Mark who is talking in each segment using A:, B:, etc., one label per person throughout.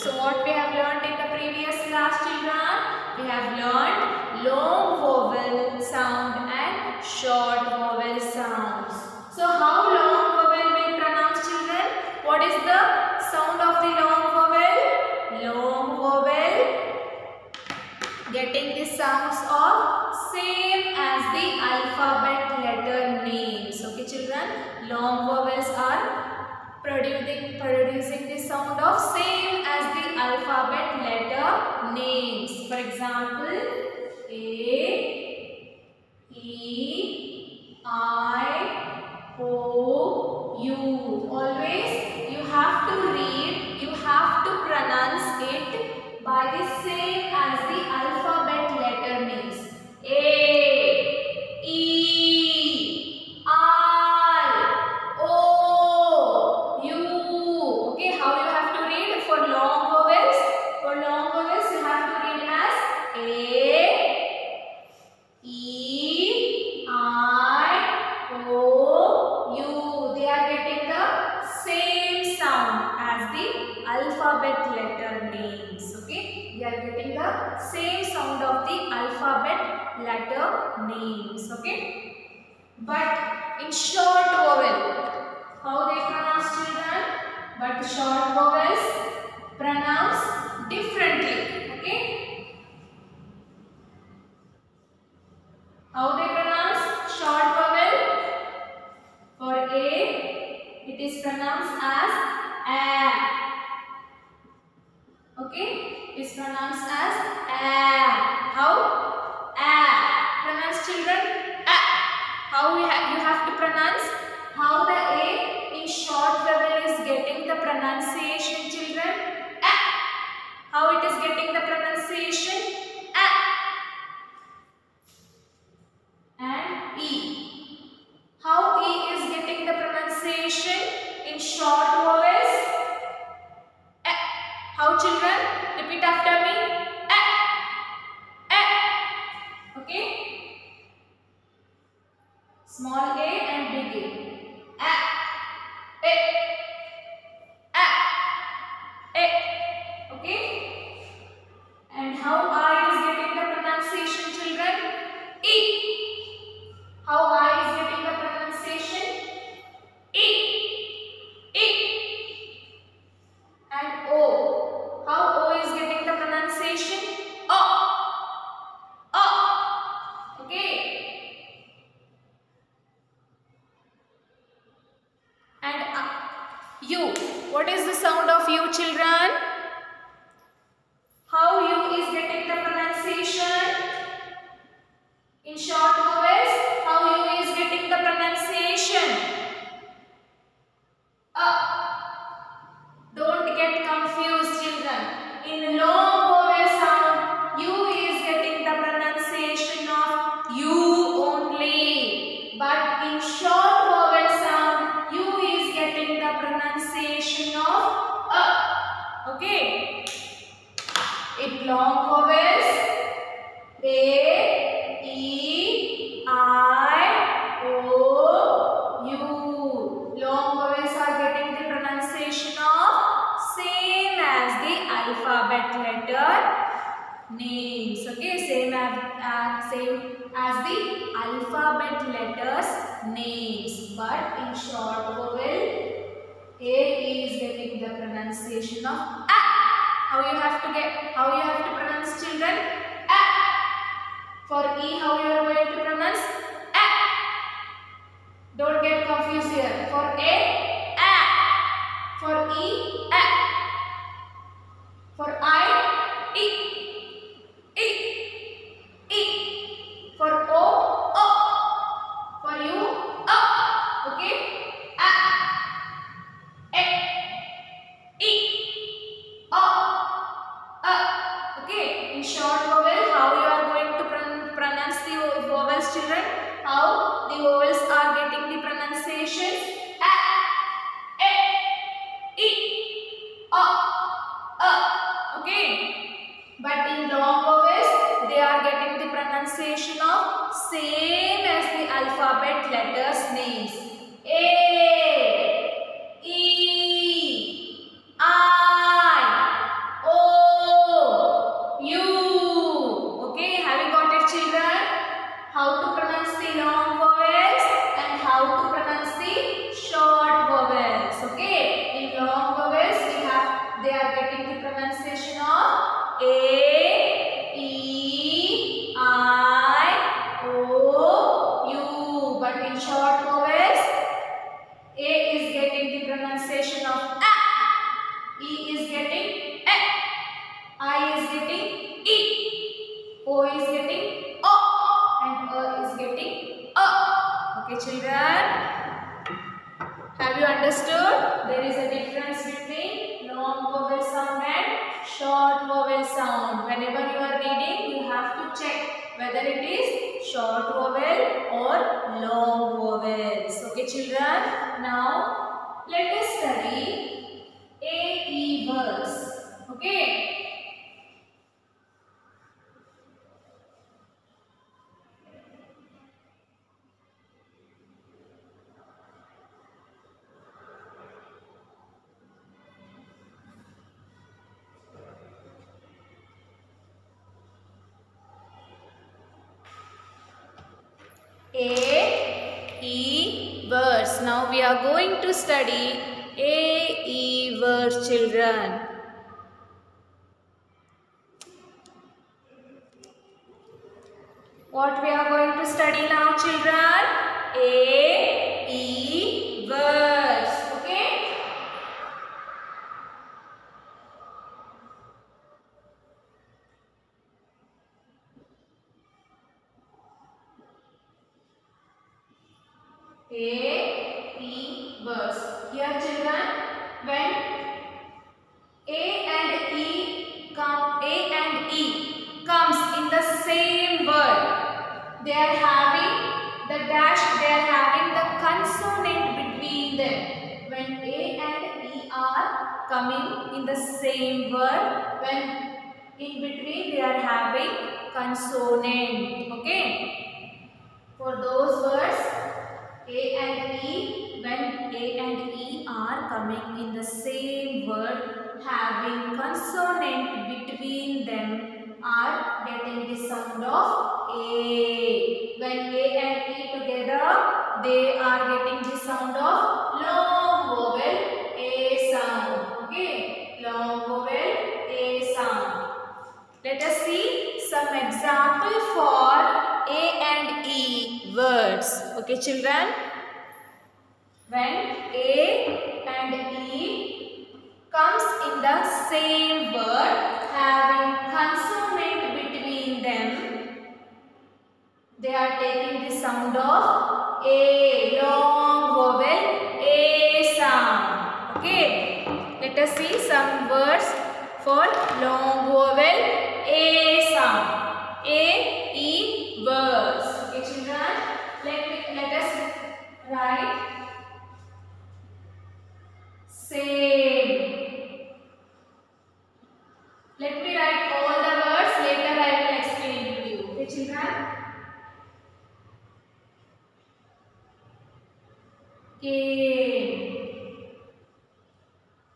A: So what we have learned in the previous class, children? We have learned long vowel sound and short vowel sounds. So how long vowel we pronounce, children? What is the sound of the long vowel? Long vowel getting the sounds of same as the alphabet letter names. Okay, children? Long vowels are producing the sound of same as the alphabet letter names. For example, A, E, I, O, U. Always you have to read, you have to pronounce it by the same as the alphabet letter names. A, E, I, O, U. Okay, how you have to read for long vowels? For long vowels you have to read as A, E, I, O, U. They are getting the same sound as the alphabet letter names. Okay, they are getting the same sound of the alphabet letter names. Okay, but in short vowel, how they pronounce, children? But short vowels pronounce differently. Okay, how they pronounce short vowel? For A, it is pronounced as A. Okay, it is pronounced as A. How? A. Pronounce, children. A. How you have to pronounce? How the A in short vowel is getting the pronunciation, children? A. How it is getting the pronunciation? A. And E. How E is getting the pronunciation in short vowels? A. How, children? Repeat after me. A. A. Okay? Small a and big A. A. A. A. A. Okay? And how I is getting the pronunciation, children? E. How I is getting the pronunciation? E. E. And O. How O is getting the pronunciation? O. O. Okay. And U. What is the sound of U, children? How U is getting the pronunciation? In short vowels, how U is getting the pronunciation? Don't get confused, children. In long vowel sound, U is getting the pronunciation of U only. But in short vowel sound, U is getting the pronunciation of Okay. In long vowels, A, E, I, O, U. Long vowels are getting the pronunciation of same as the alphabet letter names. Okay, same as the alphabet letters names. But in short vowel, A is getting the pronunciation of A. How you have to pronounce, children? A. For E, how you are going to pronounce? A. Don't get confused here. For A, A. For E, A. For I, E. E. E. For O, O. For you, O. Okay? A. A. E. O. Okay, in short vowel, how you are going to pronounce the vowels, children? How the vowels are getting the pronunciation? A, E, O, okay. But in long vowels, they are getting the pronunciation of same as the alphabet letters names. A, short vowels, A is getting the pronunciation of A, E is getting E, I is getting E, O is getting O, and is getting A. Okay, children, have you understood? There is a difference between long vowel sound and short vowel sound. Whenever you are reading, you have to check whether it is short vowel or long vowels. Okay, children. Now let us study AE words. Okay. AE words. Now we are going to study AE words, children. What we are going to study now, children? AE words. Okay? AE words. Here, children, when A and E comes in the same word, they are having the dash, they are having the consonant between them. When A and E are coming in the same word, when in between they are having consonant. Okay? For those words, A and E, when A and E are coming in the same word, having consonant between them, are getting the sound of A. When A and E together, they are getting the sound of long vowel A sound. Okay, long vowel A sound. Let us see some example for A and E words. Okay, children. When A and E comes in the same word, having consonant between them, they are taking the sound of A, long vowel A sound. Okay, let us see some words for long vowel A sound. A, E words. Okay, children, let us write same. Let me write all the words, later I will explain to you. Okay, children? Came,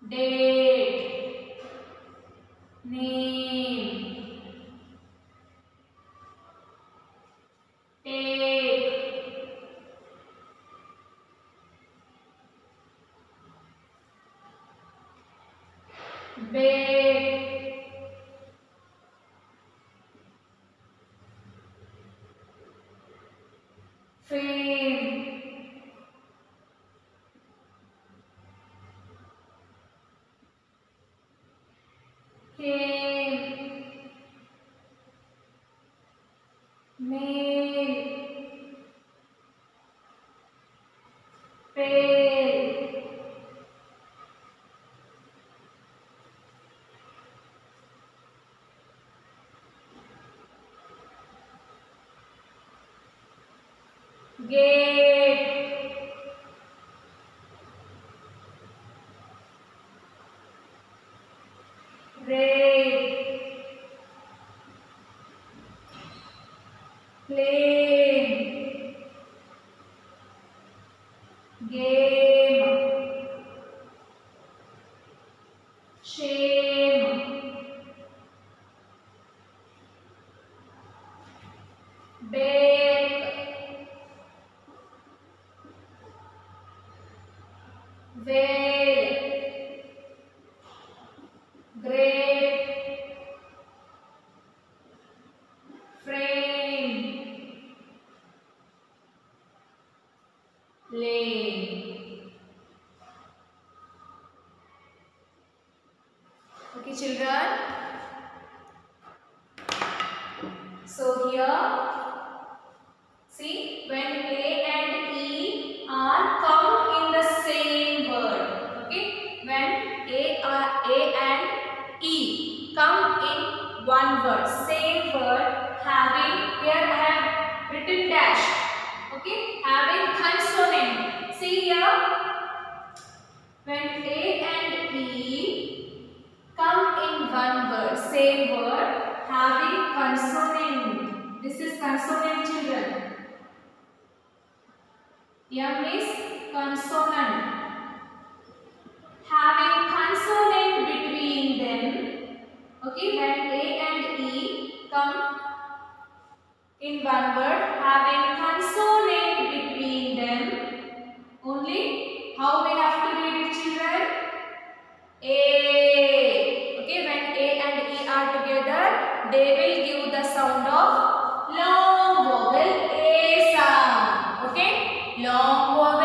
A: date, name, take, bake, fame, came, made, pale, gate, rate, plane, game, shame, bake, veil, great, frame, lane. Okay, children. So here, see, when A and E are come in the same word. Okay, when A and E come in one word, same word, having, here I have written dash. Okay, having consonant. See here, when A and E come in one word, same word, having consonant. This is consonant, children. M is consonant. Having consonant between them. Okay, when A and E come in one word, having consonant between them. Only how we have to read it, children? A. Okay, when A and E are together, they will give the sound of long vowel A sound. Okay, long vowel A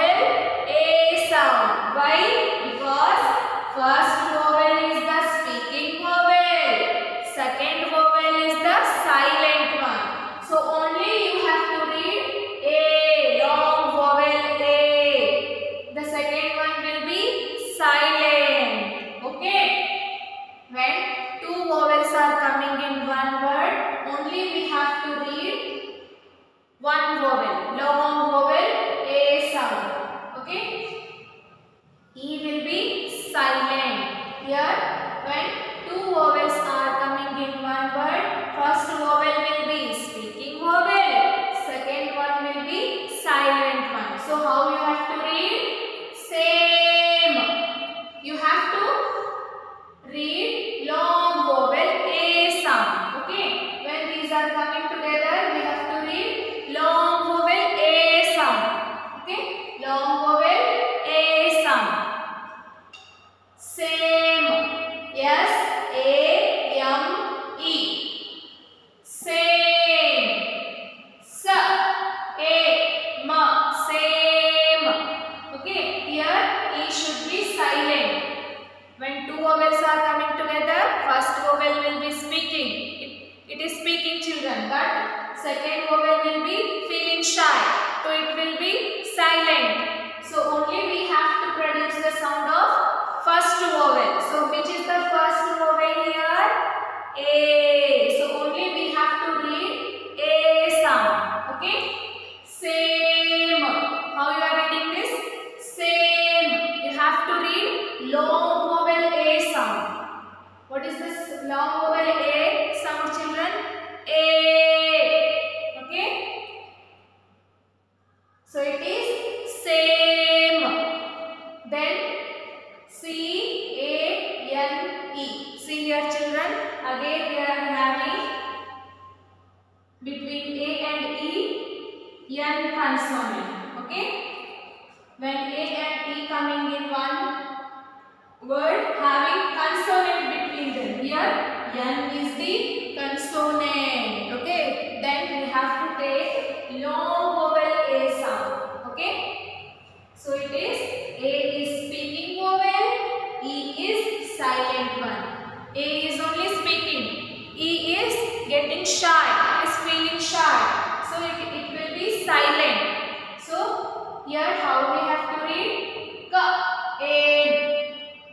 A: sound. Why? Because first vowel is the speaking vowel, second vowel is the silent one. So only you have to read A, long vowel A. The second one will be silent. Okay. When two vowels are coming in one word, only we have to read one vowel, long vowel A sound. Okay. E will be silent. Here, when two vowels are coming in one word, first vowel will be speaking vowel, second one will be silent one. So how you have to read? Same. You have to read long vowel A sound. Okay. When these are coming together, we have to read long vowel A sound. Okay. Long vowel A sound. Same. S-A-M-E. Same. S-A-M. Same. Okay. Here E should be silent. When two vowels are coming together, first vowel will be speaking. It is speaking, children. But second vowel will be feeling shy. So it will be silent. So only we have to produce the sound of first vowel. So which is the first vowel here? A. So only we have to read A sound. Okay. Same. How you are reading this? Same. You have to read long vowel A sound. What is this long vowel A sound, children? A. Okay. So it is same. Then C-A-N-E. See here, children. Again we are having between A and E, N consonant. Okay. When A and E coming in one word, having consonant between them. Here, N is the consonant. Okay. Then we have to take long vowel A sound. Okay. So it is A is speaking vowel, E is silent one. A is only speaking, E is getting shy, is feeling shy. So it will be silent. So here how we have to read?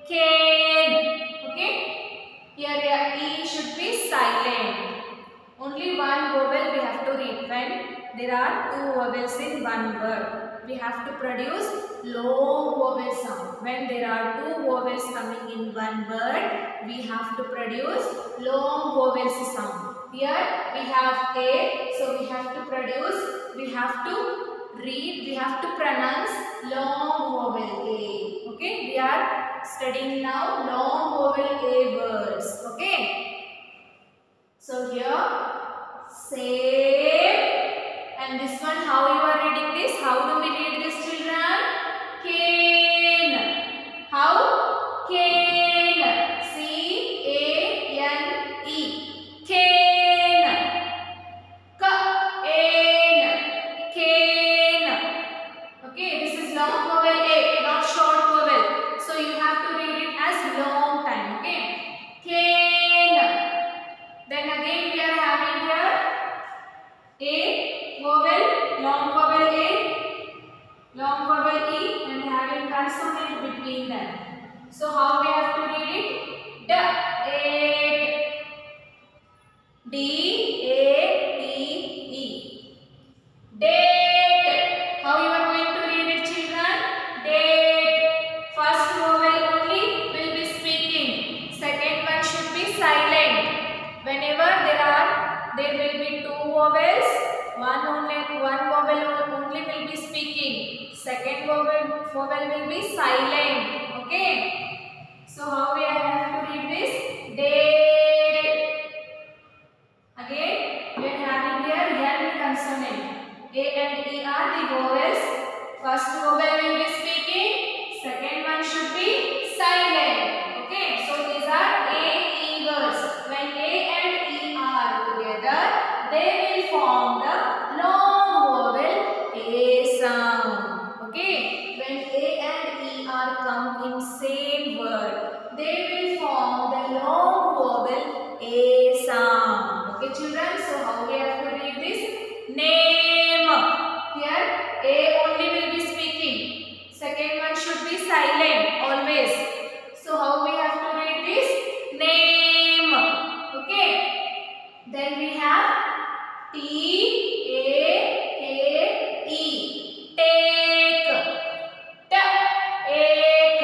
A: Cane. Okay. Here E should be silent. Only one vowel we have to read. When there are two vowels in one word, we have to produce long vowel sound. When there are two vowels coming in one word, we have to produce long vowel sound. Here we have A, so we have to produce, we have to read, we have to pronounce long vowel A. Okay, we are studying now long vowel A words. Okay. So here, same. And this one, how you are reading this? How do we read this, children? Cane. How? Cane. C-A-N-E. Cane. K-A-N. Cane. Okay, this is long vowel A, not short vowel. So you have to read it as long time. Okay. Cane. Then again we are having here A vowel, long vowel A, long vowel E, and having consonant between them. So how we have to read it? D, D, A, T, E. Date. How you are going to read it, children? Date. First vowel only will be speaking. Second one should be silent. Whenever there will be two vowels, one vowel only will be speaking. Second vowel will be silent. Okay. So how we have to read this? Date. Again, we are having here N consonant. A and E are the vowels. First vowel will be speaking. Second one should be silent. Okay. So these are A, E words. When A and E are together, they will form the long vowel A sound. Okay. When A and E are come in same word, they will form the long vowel A sound. Okay, children. So how we have to read this? Name. Here A only will be speaking. Second one should be silent always. So how we have to read this? Name. Okay. Then we have T, A, K, E. Take. Take.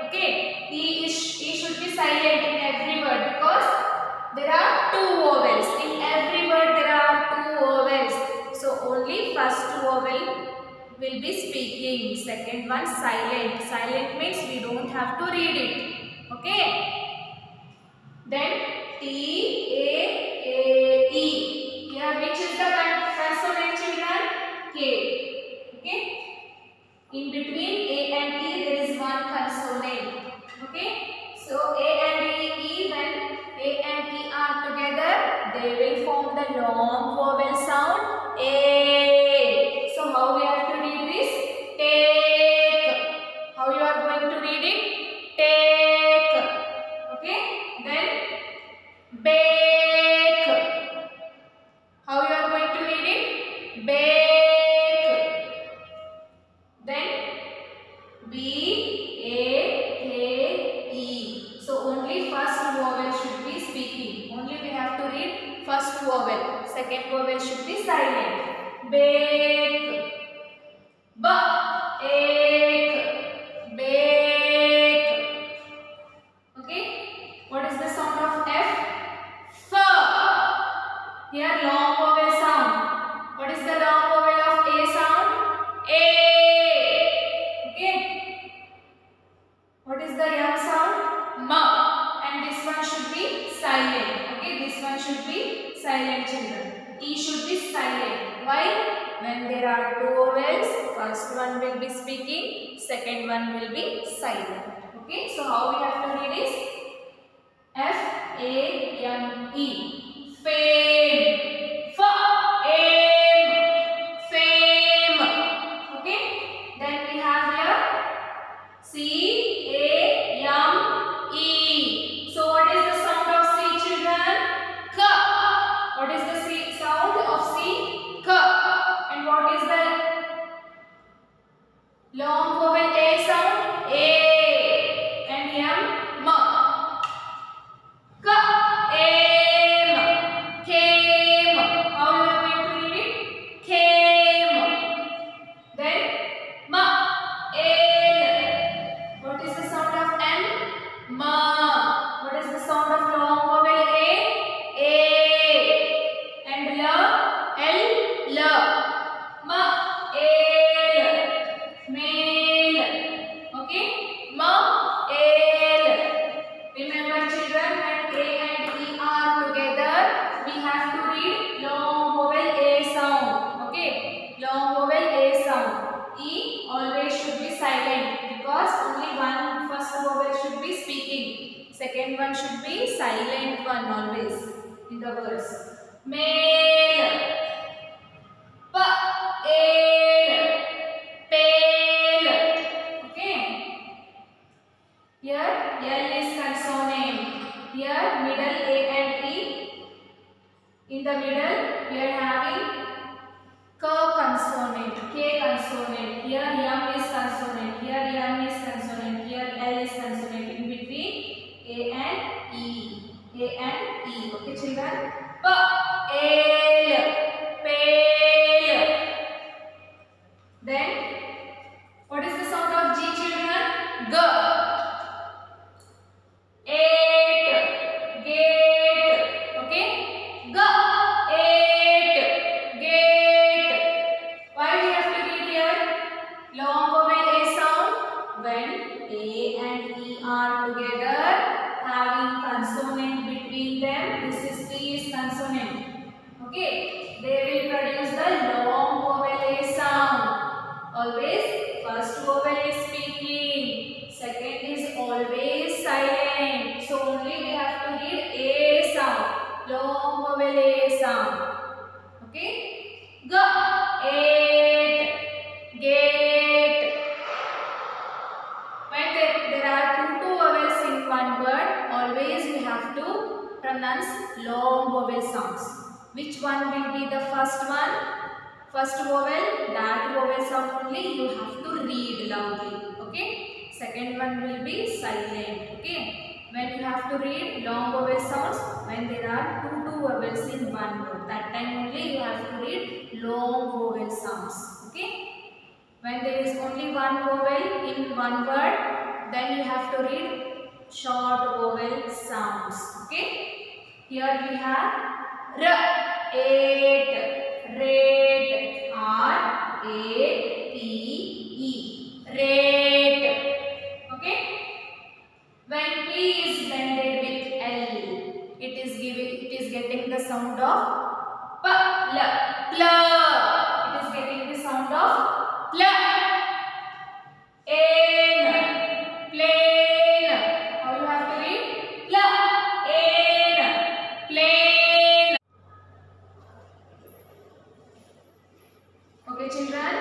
A: Okay. E should be silent in every word because there are two vowels. In every word there are two vowels. So only first vowel will be speaking. Second one silent. Silent means we don't have to read it. Okay. Then T, A, K, E. Here which is the consonant, children? K. Okay. In between A and E there is one consonant. Okay. So A and E, when A and E are together, they will form the long vowel sound A. So how we have to read this? Take. How you are going to read it? Take. Okay. Then bake. How you are going to read it? Bake. Then B, A, K, E. So only first vowel should be speaking. Only we have to read first vowel. Second vowel should be silent. Bake. B, ache. Bake. Okay. What is the sound of F? F. Here long vowel sound. What is the long vowel of A sound? A. Okay. What is the M sound? Ma. And this one should be silent. Okay, this one should be silent, children. E should be silent. Why? When there are two vowels, first one will be speaking, second one will be silent. Okay, so how we have to read is F-A-M-E. Fame. F-A-M. Fame. Okay, then we have here C-A-M-E. So what is the sound of C, children? K. What is the sound of C? K. And what is the long vowel A sound? A. And M. M. K. M. Came. How you are going to read it? Came. Then M. L. What is the sound of M? Ma. What is the sound of long vowel A? A. And L. L. L. Ma. El. Male. Okay. Ma. El. Remember, children, when A and E are together, we have to read long vowel A sound. Okay. Long vowel A sound. E always should be silent because only one first vowel should be speaking. Second one should be silent one always in the words. Male. Pa-el. Pale. L is consonant. Here middle A and E. In the middle we are having K consonant, K consonant. Here M is consonant. Here M is consonant. Here L is consonant. In between A and E. A and E. Okay, children. P, L, pale. Then what is the sound of G, children? G. Eight, gate. Okay. G, eight, gate. Why we have to read here? Long vowel A sound. When A and E are together, having consonant between them, this is T is consonant. Okay. They will produce the long vowel A sound. Always first vowel is speaking, second is always silent. So only we have to read A sound, long vowel A sound. Okay. G, eight, gate. When there are two vowels in one word, always we have to pronounce long vowel sounds. Which one will be the first one? First vowel, that vowel sound only you have to read loudly. Okay. Second one will be silent. Okay. When you have to read long vowel sounds, when there are two vowels in one word, that time only you have to read long vowel sounds. Okay. When there is only one vowel in one word, then you have to read short vowel sounds. Okay. Here we have R, eight, rate, R-A-T-E, rate. Okay. When P is blended with L, it is getting the sound of P, L, pl. It is getting the sound of pl. N, plain. How you have to read? Pl, N, plain. Okay, children.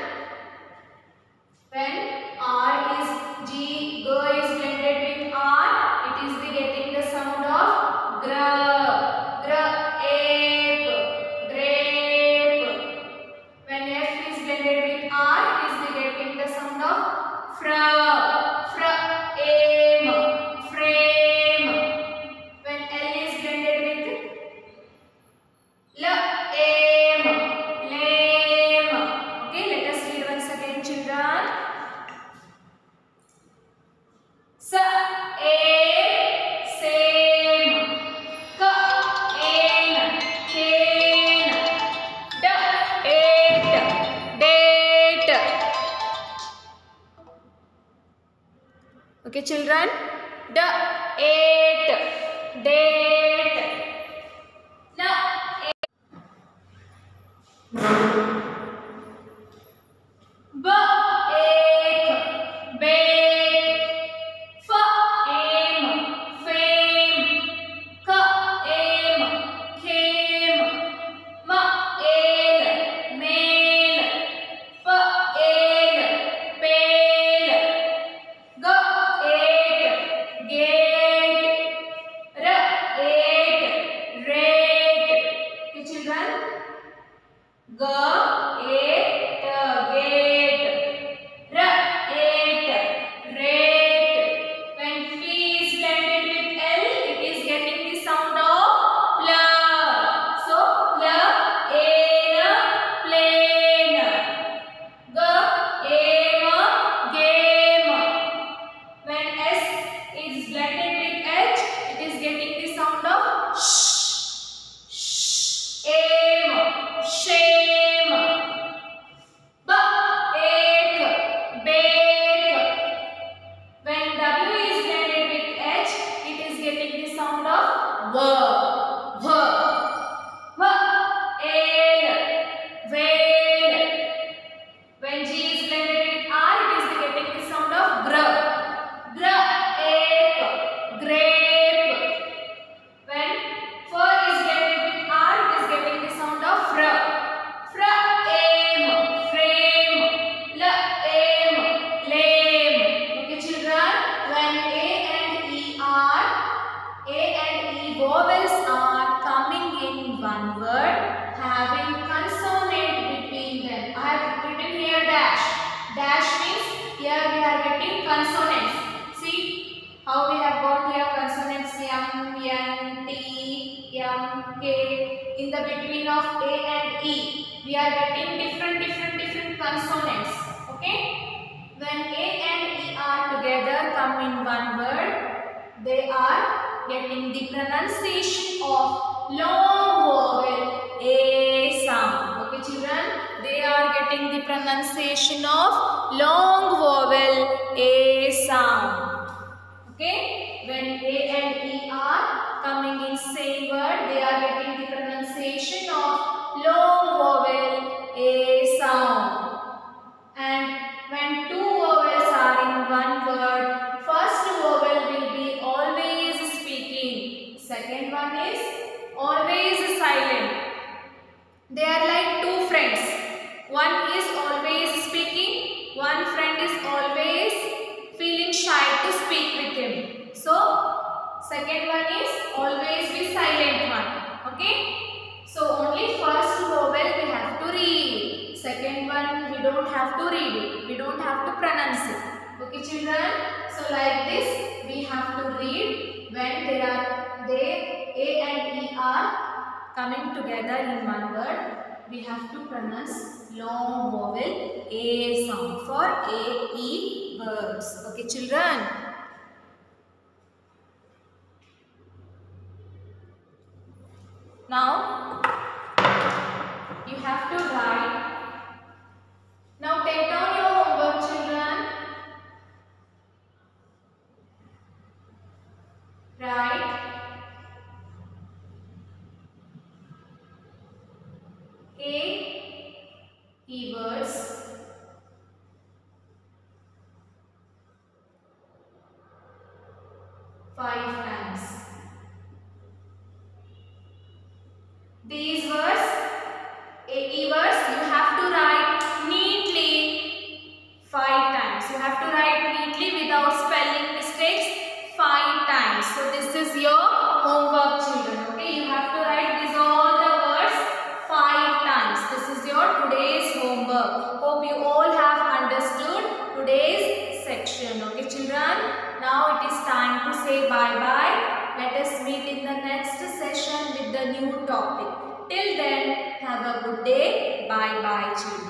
A: When R is G is blended with R, it is getting the sound of gra, grape, grape. When F is blended with R, it is getting the sound of fra, frame, frame. When L is blended with lame, lame. Okay, let us read once again, children. Sa, same. Ka, cane. Da, date. Okay, children. Da, date. Na, ba, bake. Fa, fame. Ka, came. Ma, mail. Pa, pale. Ga, gate. Ra, rate. Okay, children. Ga, How we have got here consonants M, N, T, M, K. In the between of A and E, we are getting different consonants. Okay? When A and E are together, come in one word, they are getting the pronunciation of long vowel A sound. Okay, children? They are getting the pronunciation of long vowel A sound. Okay, when A and E are coming in same word, they are getting the pronunciation of long vowel A sound. And when two vowels are in one word, first vowel will be always speaking, second one is always silent. They are like two friends. One is always speaking, one friend is always feeling shy to speak with him. So, second one is always be silent one. Okay? So, only first vowel we have to read. Second one we don't have to read it. We don't have to pronounce it. Okay, children? So, like this we have to read when A and E are coming together in one word. We have to pronounce long vowel A sound for A, E words. Okay, children? Now, you have to write. Now, take down your homework, children. Write A, E words. Five times. These words, E words, you have to write neatly 5 times. You have to write neatly without spelling mistakes 5 times. So this is your homework, children. Okay, you have to write these all the words 5 times. This is your today's homework. Hope you all have understood today's section. Okay, children. Now it is time to say bye-bye. Let us meet in the next session with the new topic. Till then, have a good day. Bye-bye, children.